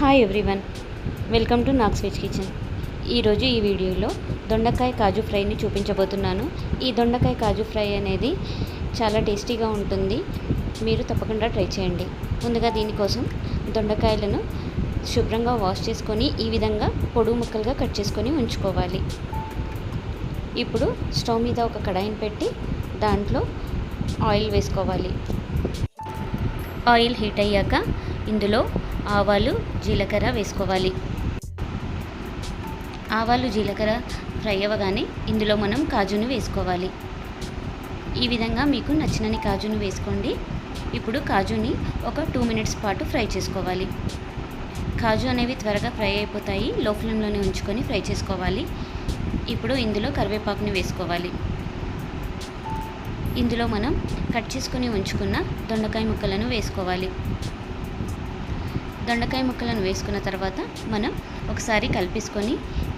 Hi everyone, welcome to Nag's veg kitchen. ఈరోజు ఈ వీడియోలో దొండకాయ కాజు ఫ్రైని చూపించబోతున్నాను. ఈ దొండకాయ కాజు ఫ్రై అనేది చాలా టేస్టీగా ఉంటుంది. మీరు తప్పకుండా ట్రై చేయండి. ముందుగా దీనికోసం దొండకాయలను శుభ్రంగా వాష్ చేసుకొని ఈ విధంగా పొడుగు ముక్కలుగా కట్ చేసుకొని ఉంచుకోవాలి. ఇప్పుడు స్టవ్ మీద ఒక కడాయిని పెట్టి దాంట్లో ఆయిల్ వేసుకోవాలి. ఆయిల్ హీట్ అయ్యాక ఇందులో ఆవాలు, జీలకర్ర వేసుకోవాలి. ఆవాలు, జీలకర్ర ఫ్రై అవ్వగానే ఇందులో మనం కాజును వేసుకోవాలి. ఈ విధంగా మీకు నచ్చినన్ని కాజును వేసుకోండి. ఇప్పుడు కాజుని ఒక 2 మినిట్స్ పాటు ఫ్రై చేసుకోవాలి. కాజు అనేవి త్వరగా ఫ్రై అయిపోతాయి. లో ఫ్లేమ్లోనే ఉంచుకొని ఫ్రై చేసుకోవాలి. ఇప్పుడు ఇందులో కరివేపాకుని వేసుకోవాలి. ఇందులో మనం కట్ చేసుకొని ఉంచుకున్న దొండకాయ ముక్కలను వేసుకోవాలి. దొండకాయ ముక్కలను వేసుకున్న తర్వాత మనం ఒకసారి కలిపేసుకొని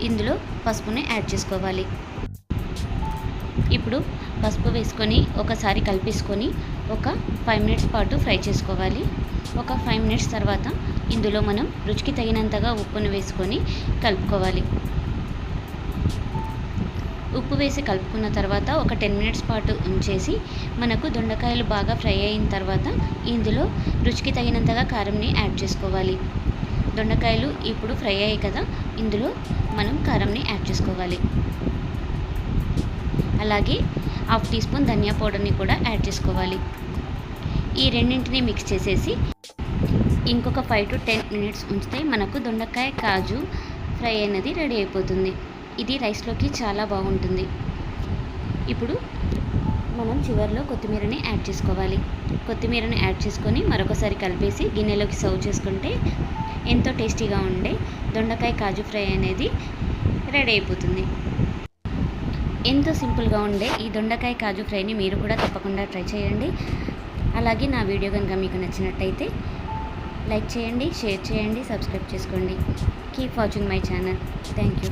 ఇందులో పసుపుని యాడ్ చేసుకోవాలి. ఇప్పుడు పసుపు వేసుకొని ఒకసారి కలిపేసుకొని ఒక 5 మినిట్స్ పాటు ఫ్రై చేసుకోవాలి. ఒక 5 మినిట్స్ తర్వాత ఇందులో మనం రుచికి తగినంతగా ఉప్పును వేసుకొని కలుపుకోవాలి. ఉప్పు వేసి కలుపుకున్న తర్వాత ఒక 10 మినిట్స్ పాటు ఉంచేసి మనకు దొండకాయలు బాగా ఫ్రై అయిన తర్వాత ఇందులో రుచికి తగినంతగా కారంని యాడ్ చేసుకోవాలి. దొండకాయలు ఇప్పుడు ఫ్రై అయ్యాయి కదా, ఇందులో మనం కారంని యాడ్ చేసుకోవాలి. అలాగే 1/2 టీ స్పూన్ ధనియా పౌడర్ని కూడా యాడ్ చేసుకోవాలి. ఈ రెండింటిని మిక్స్ చేసేసి ఇంకొక 5 to 10 మినిట్స్ ఉంచితే మనకు దొండకాయ కాజు ఫ్రై అనేది రెడీ అయిపోతుంది. ఇది రైస్లోకి చాలా బాగుంటుంది. ఇప్పుడు మనం చివరిలో కొత్తిమీరని యాడ్ చేసుకోవాలి. కొత్తిమీరని యాడ్ చేసుకొని మరొకసారి కలిపేసి గిన్నెలోకి సర్వ్ చేసుకుంటే ఎంతో టేస్టీగా ఉండే దొండకాయ కాజు ఫ్రై అనేది రెడీ అయిపోతుంది. ఎంతో సింపుల్గా ఉండే ఈ దొండకాయ కాజు ఫ్రైని మీరు కూడా తప్పకుండా ట్రై చేయండి. అలాగే నా వీడియో కనుక మీకు నచ్చినట్టయితే లైక్ చేయండి, షేర్ చేయండి, సబ్స్క్రైబ్ చేసుకోండి. Keep watching my channel. Thank you.